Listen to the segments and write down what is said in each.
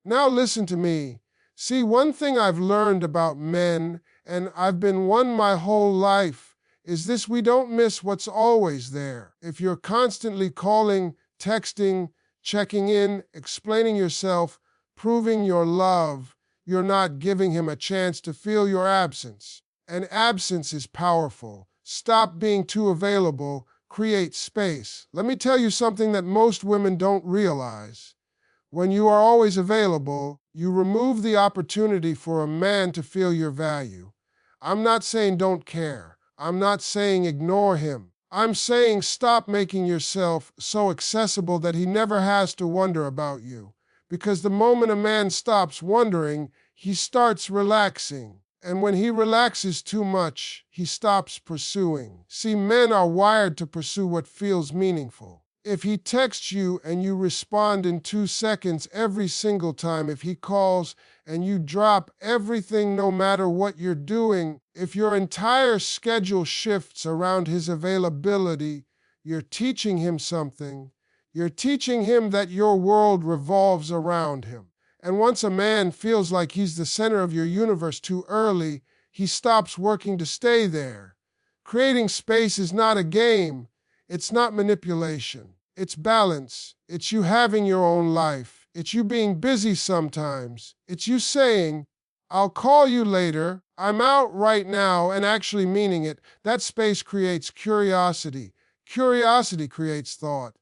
Now listen to me. See, one thing I've learned about men, and I've been one my whole life, is this: we don't miss what's always there. If you're constantly calling, texting, checking in, explaining yourself, proving your love, you're not giving him a chance to feel your absence. And absence is powerful. Stop being too available. Create space. Let me tell you something that most women don't realize. When you are always available, you remove the opportunity for a man to feel your value. I'm not saying don't care. I'm not saying ignore him. I'm saying stop making yourself so accessible that he never has to wonder about you. Because the moment a man stops wondering, he starts relaxing. And when he relaxes too much, he stops pursuing. See, men are wired to pursue what feels meaningful. If he texts you and you respond in 2 seconds every single time, if he calls and you drop everything no matter what you're doing, if your entire schedule shifts around his availability, you're teaching him something. You're teaching him that your world revolves around him. And once a man feels like he's the center of your universe too early, he stops working to stay there. Creating space is not a game. It's not manipulation. It's balance. It's you having your own life. It's you being busy sometimes. It's you saying, I'll call you later. I'm out right now, and actually meaning it. That space creates curiosity. Curiosity creates thought.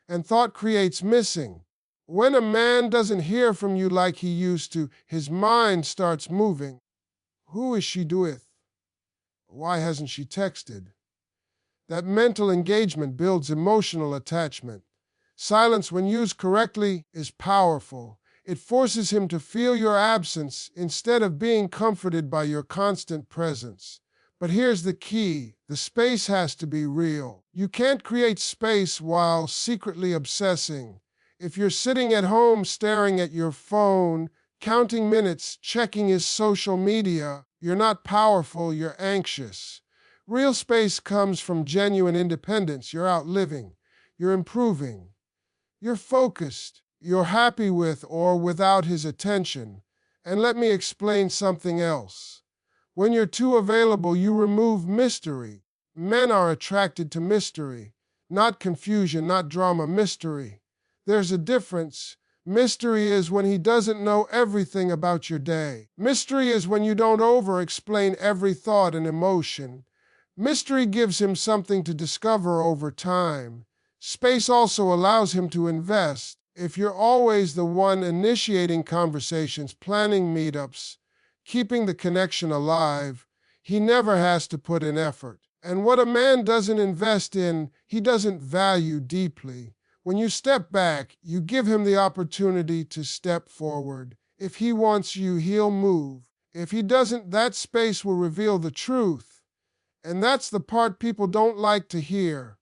And thought creates missing. When a man doesn't hear from you like he used to, his mind starts moving. Who is she with? Why hasn't she texted? That mental engagement builds emotional attachment. Silence, when used correctly, is powerful. It forces him to feel your absence instead of being comforted by your constant presence. But here's the key: the space has to be real. You can't create space while secretly obsessing. If you're sitting at home staring at your phone, counting minutes, checking his social media, you're not powerful, you're anxious. Real space comes from genuine independence. You're out living, you're improving, you're focused, you're happy with or without his attention. And let me explain something else. When you're too available, you remove mystery. Men are attracted to mystery, not confusion, not drama, mystery. There's a difference. Mystery is when he doesn't know everything about your day. Mystery is when you don't over-explain every thought and emotion. Mystery gives him something to discover over time. Space also allows him to invest. If you're always the one initiating conversations, planning meetups, keeping the connection alive, he never has to put in effort. And what a man doesn't invest in, he doesn't value deeply. When you step back, you give him the opportunity to step forward. If he wants you, he'll move. If he doesn't, that space will reveal the truth. And that's the part people don't like to hear.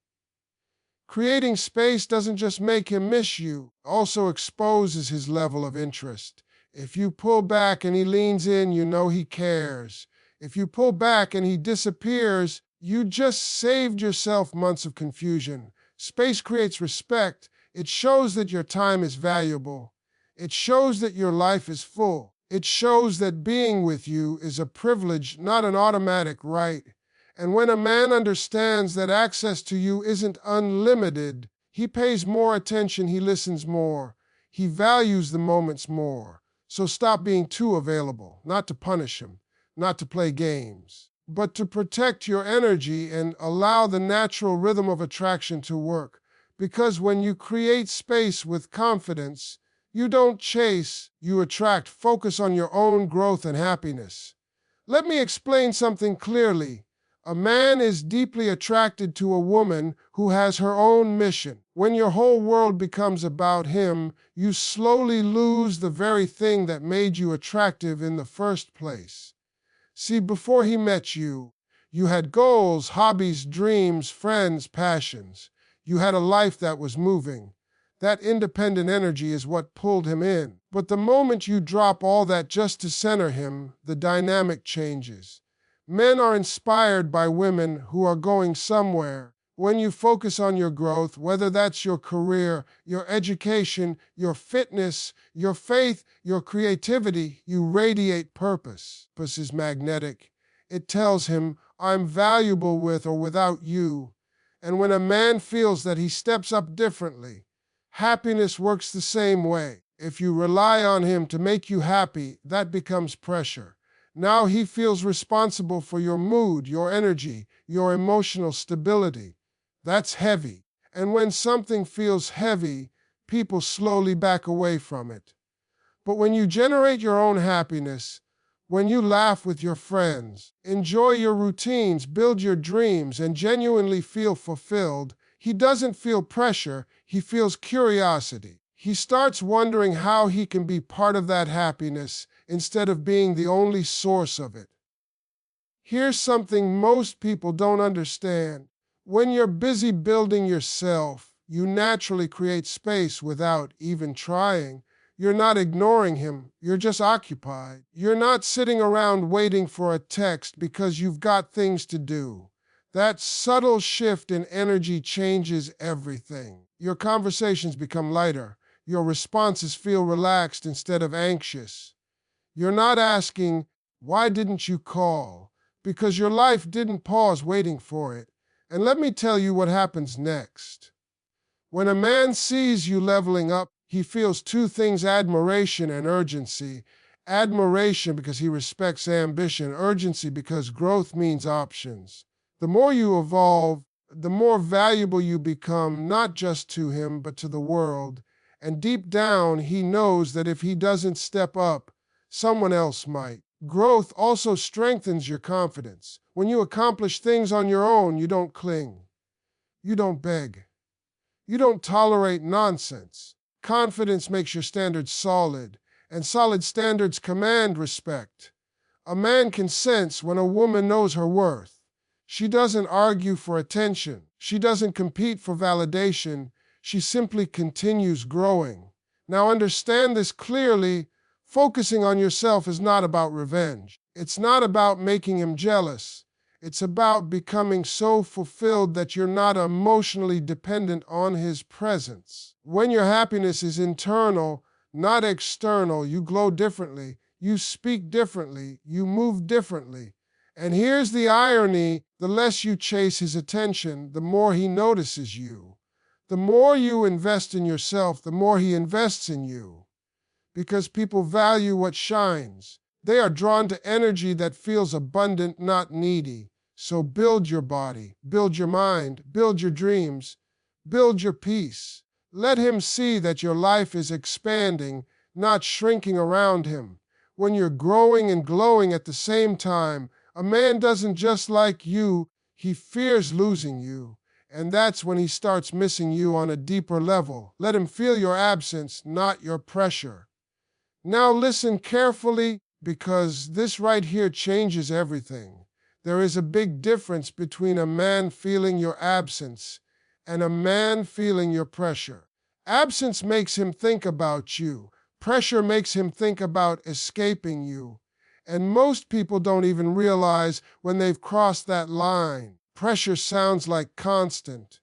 Creating space doesn't just make him miss you, it also exposes his level of interest. If you pull back and he leans in, you know he cares. If you pull back and he disappears, you just saved yourself months of confusion. Space creates respect. It shows that your time is valuable. It shows that your life is full. It shows that being with you is a privilege, not an automatic right. And when a man understands that access to you isn't unlimited, he pays more attention, he listens more, he values the moments more. So stop being too available, not to punish him, not to play games, but to protect your energy and allow the natural rhythm of attraction to work. Because when you create space with confidence, you don't chase, you attract. Focus on your own growth and happiness. Let me explain something clearly. A man is deeply attracted to a woman who has her own mission. When your whole world becomes about him, you slowly lose the very thing that made you attractive in the first place. See, before he met you, you had goals, hobbies, dreams, friends, passions. You had a life that was moving. That independent energy is what pulled him in. But the moment you drop all that just to center him, the dynamic changes. Men are inspired by women who are going somewhere. When you focus on your growth, whether that's your career, your education, your fitness, your faith, your creativity, you radiate purpose. Purpose is magnetic. It tells him, I'm valuable with or without you. And when a man feels that he steps up differently, happiness works the same way. If you rely on him to make you happy, that becomes pressure. Now he feels responsible for your mood, your energy, your emotional stability. That's heavy. And when something feels heavy, people slowly back away from it. But when you generate your own happiness, when you laugh with your friends, enjoy your routines, build your dreams, and genuinely feel fulfilled, he doesn't feel pressure, he feels curiosity. He starts wondering how he can be part of that happiness instead of being the only source of it. Here's something most people don't understand. When you're busy building yourself, you naturally create space without even trying. You're not ignoring him, you're just occupied. You're not sitting around waiting for a text because you've got things to do. That subtle shift in energy changes everything. Your conversations become lighter. Your responses feel relaxed instead of anxious. You're not asking, why didn't you call? Because your life didn't pause waiting for it. And let me tell you what happens next. When a man sees you leveling up, he feels two things: admiration and urgency. Admiration because he respects ambition, urgency because growth means options. The more you evolve, the more valuable you become, not just to him, but to the world. And deep down, he knows that if he doesn't step up, someone else might. Growth also strengthens your confidence. When you accomplish things on your own, you don't cling. You don't beg. You don't tolerate nonsense. Confidence makes your standards solid, and solid standards command respect. A man can sense when a woman knows her worth. She doesn't argue for attention. She doesn't compete for validation. She simply continues growing. Now understand this clearly. Focusing on yourself is not about revenge. It's not about making him jealous. It's about becoming so fulfilled that you're not emotionally dependent on his presence. When your happiness is internal, not external, you glow differently, you speak differently, you move differently. And here's the irony: the less you chase his attention, the more he notices you. The more you invest in yourself, the more he invests in you. Because people value what shines. They are drawn to energy that feels abundant, not needy. So build your body, build your mind, build your dreams, build your peace. Let him see that your life is expanding, not shrinking around him. When you're growing and glowing at the same time, a man doesn't just like you, he fears losing you. And that's when he starts missing you on a deeper level. Let him feel your absence, not your pressure. Now listen carefully, because this right here changes everything. There is a big difference between a man feeling your absence and a man feeling your pressure. Absence makes him think about you. Pressure makes him think about escaping you. And most people don't even realize when they've crossed that line. Pressure sounds like constant.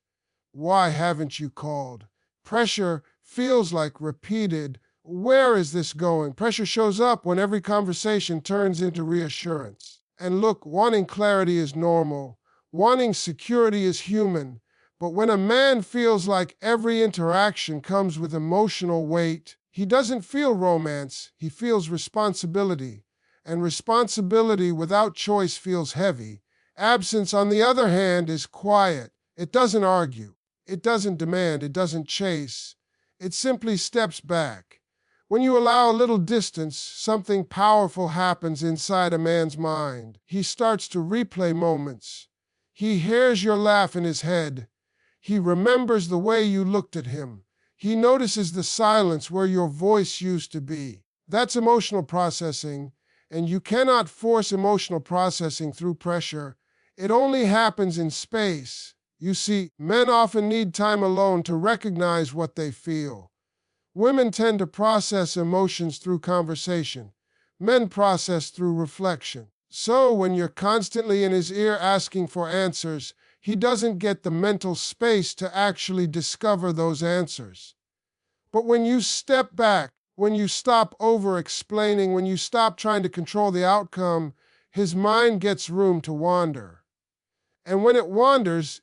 Why haven't you called? Pressure feels like repeated. Where is this going? Pressure shows up when every conversation turns into reassurance. And look, wanting clarity is normal. Wanting security is human. But when a man feels like every interaction comes with emotional weight, he doesn't feel romance, he feels responsibility. And responsibility without choice feels heavy. Absence, on the other hand, is quiet. It doesn't argue. It doesn't demand. It doesn't chase. It simply steps back. When you allow a little distance, something powerful happens inside a man's mind. He starts to replay moments. He hears your laugh in his head. He remembers the way you looked at him. He notices the silence where your voice used to be. That's emotional processing, and you cannot force emotional processing through pressure. It only happens in space. You see, men often need time alone to recognize what they feel. Women tend to process emotions through conversation. Men process through reflection. So when you're constantly in his ear asking for answers, he doesn't get the mental space to actually discover those answers. But when you step back, when you stop over-explaining, when you stop trying to control the outcome, his mind gets room to wander. And when it wanders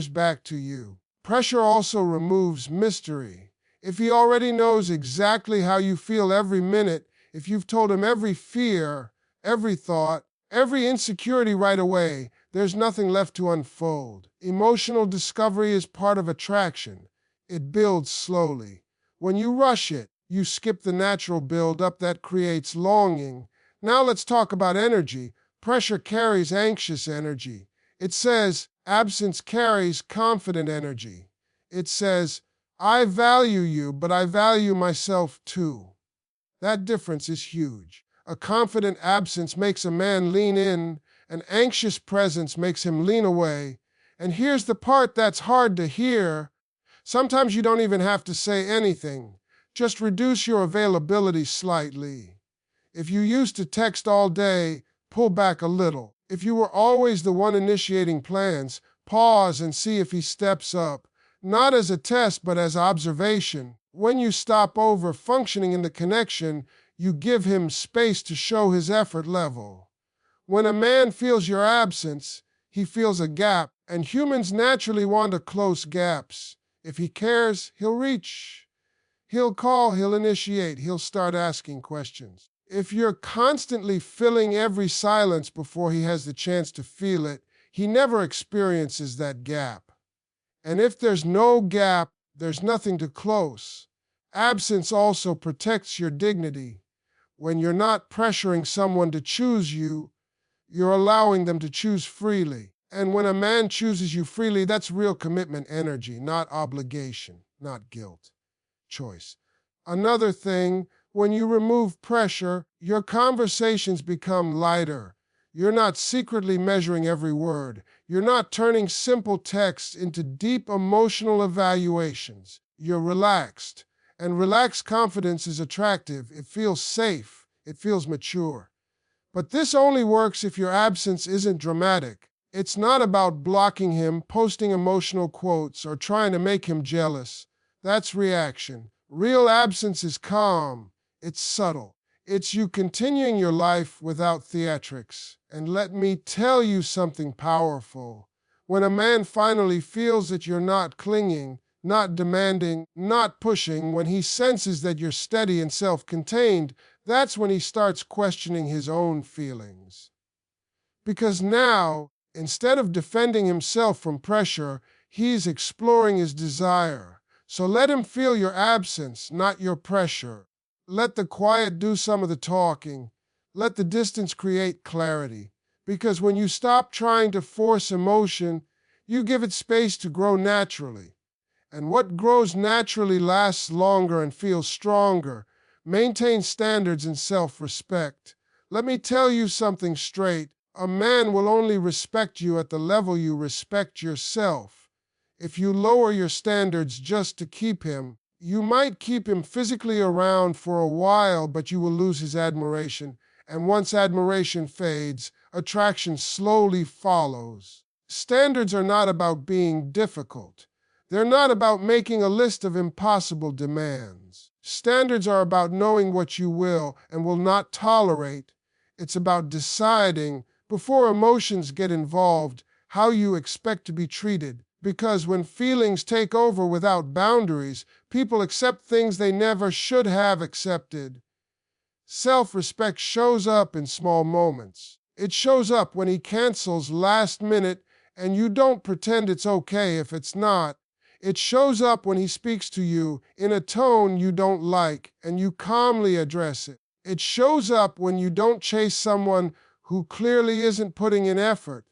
back to you. Pressure also removes mystery. If he already knows exactly how you feel every minute, if you've told him every fear, every thought, every insecurity right away, there's nothing left to unfold. Emotional discovery is part of attraction. It builds slowly. When you rush it, you skip the natural build-up that creates longing. Now let's talk about energy. Pressure carries anxious energy. It says, absence carries confident energy. It says, I value you, but I value myself too. That difference is huge. A confident absence makes a man lean in, an anxious presence makes him lean away. And here's the part that's hard to hear. Sometimes you don't even have to say anything. Just reduce your availability slightly. If you used to text all day, pull back a little. If you were always the one initiating plans, pause and see if he steps up. Not as a test, but as observation. When you stop over-functioning in the connection, you give him space to show his effort level. When a man feels your absence, he feels a gap, and humans naturally want to close gaps. If he cares, he'll reach. He'll call, he'll initiate, he'll start asking questions. If you're constantly filling every silence before he has the chance to feel it, he never experiences that gap. And if there's no gap, there's nothing to close. Absence also protects your dignity. When you're not pressuring someone to choose you, you're allowing them to choose freely. And when a man chooses you freely, that's real commitment energy, not obligation, not guilt. Choice. Another thing, when you remove pressure, your conversations become lighter. You're not secretly measuring every word. You're not turning simple texts into deep emotional evaluations. You're relaxed. And relaxed confidence is attractive. It feels safe. It feels mature. But this only works if your absence isn't dramatic. It's not about blocking him, posting emotional quotes, or trying to make him jealous. That's reaction. Real absence is calm. It's subtle. It's you continuing your life without theatrics. And let me tell you something powerful. When a man finally feels that you're not clinging, not demanding, not pushing, when he senses that you're steady and self-contained, that's when he starts questioning his own feelings. Because now, instead of defending himself from pressure, he's exploring his desire. So let him feel your absence, not your pressure. Let the quiet do some of the talking. Let the distance create clarity. Because when you stop trying to force emotion, you give it space to grow naturally. And what grows naturally lasts longer and feels stronger. Maintain standards and self-respect. Let me tell you something straight. A man will only respect you at the level you respect yourself. If you lower your standards just to keep him, you might keep him physically around for a while, but you will lose his admiration. And once admiration fades, attraction slowly follows. Standards are not about being difficult. They're not about making a list of impossible demands. Standards are about knowing what you will and will not tolerate. It's about deciding, before emotions get involved, how you expect to be treated. Because when feelings take over without boundaries, people accept things they never should have accepted. Self-respect shows up in small moments. It shows up when he cancels last minute and you don't pretend it's okay if it's not. It shows up when he speaks to you in a tone you don't like and you calmly address it. It shows up when you don't chase someone who clearly isn't putting in effort.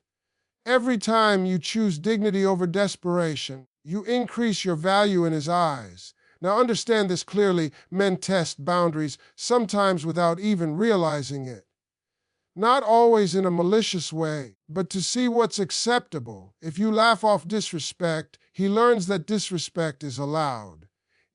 Every time you choose dignity over desperation, you increase your value in his eyes. Now understand this clearly, men test boundaries, sometimes without even realizing it. Not always in a malicious way, but to see what's acceptable. If you laugh off disrespect, he learns that disrespect is allowed.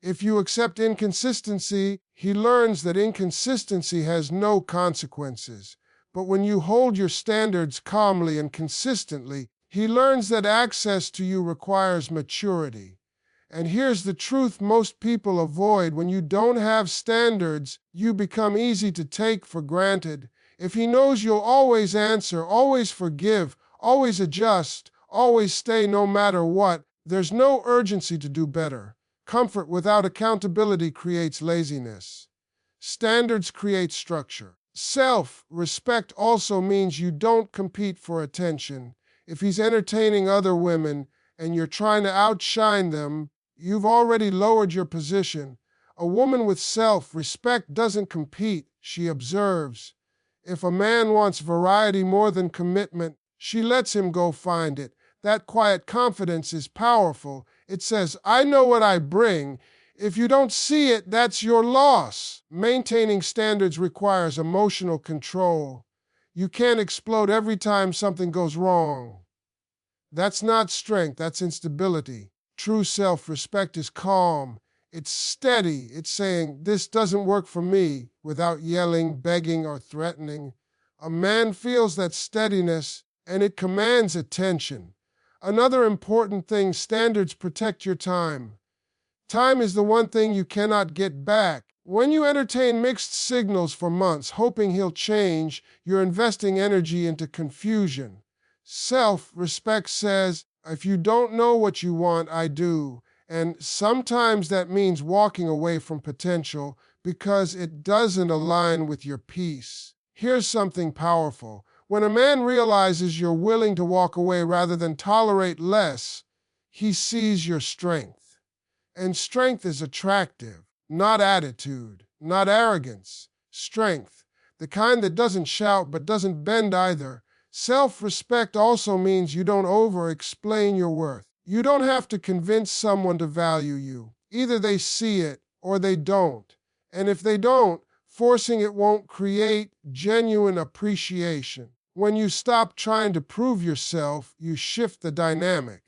If you accept inconsistency, he learns that inconsistency has no consequences. But when you hold your standards calmly and consistently, He learns that access to you requires maturity. And here's the truth most people avoid: when you don't have standards, you become easy to take for granted. If he knows you'll always answer, always forgive, always adjust, always stay no matter what, there's no urgency to do better. Comfort without accountability creates laziness. Standards create structure. Self-respect also means you don't compete for attention. If he's entertaining other women and you're trying to outshine them, you've already lowered your position. A woman with self-respect doesn't compete, she observes. If a man wants variety more than commitment, she lets him go find it. That quiet confidence is powerful. It says, I know what I bring. If you don't see it, that's your loss. Maintaining standards requires emotional control. You can't explode every time something goes wrong. That's not strength, that's instability. True self-respect is calm. It's steady. It's saying, this doesn't work for me, without yelling, begging, or threatening. A man feels that steadiness, and it commands attention. Another important thing: standards protect your time. Time is the one thing you cannot get back. When you entertain mixed signals for months, hoping he'll change, you're investing energy into confusion. Self-respect says, if you don't know what you want, I do. And sometimes that means walking away from potential because it doesn't align with your peace. Here's something powerful. When a man realizes you're willing to walk away rather than tolerate less, he sees your strength. And strength is attractive, not attitude, not arrogance. Strength, the kind that doesn't shout but doesn't bend either. Self-respect also means you don't over-explain your worth. You don't have to convince someone to value you. Either they see it or they don't. And if they don't, forcing it won't create genuine appreciation. When you stop trying to prove yourself, you shift the dynamic.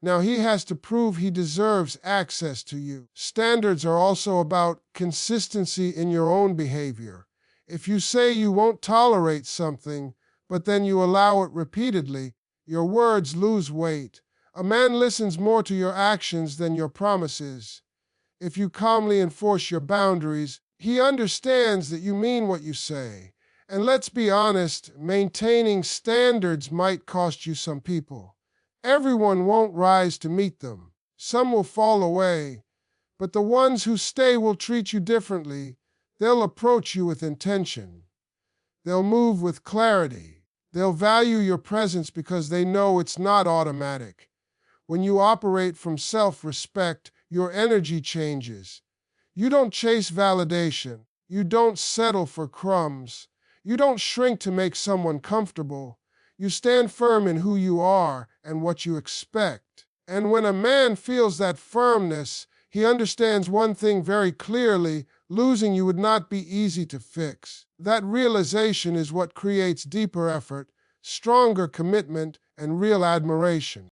Now he has to prove he deserves access to you. Standards are also about consistency in your own behavior. If you say you won't tolerate something, but then you allow it repeatedly, your words lose weight. A man listens more to your actions than your promises. If you calmly enforce your boundaries, he understands that you mean what you say. And let's be honest, maintaining standards might cost you some people. Everyone won't rise to meet them. Some will fall away. But the ones who stay will treat you differently. They'll approach you with intention. They'll move with clarity. They'll value your presence because they know it's not automatic. When you operate from self-respect, your energy changes. You don't chase validation. You don't settle for crumbs. You don't shrink to make someone comfortable. You stand firm in who you are and what you expect. And when a man feels that firmness, he understands one thing very clearly: losing you would not be easy to fix. That realization is what creates deeper effort, stronger commitment, and real admiration.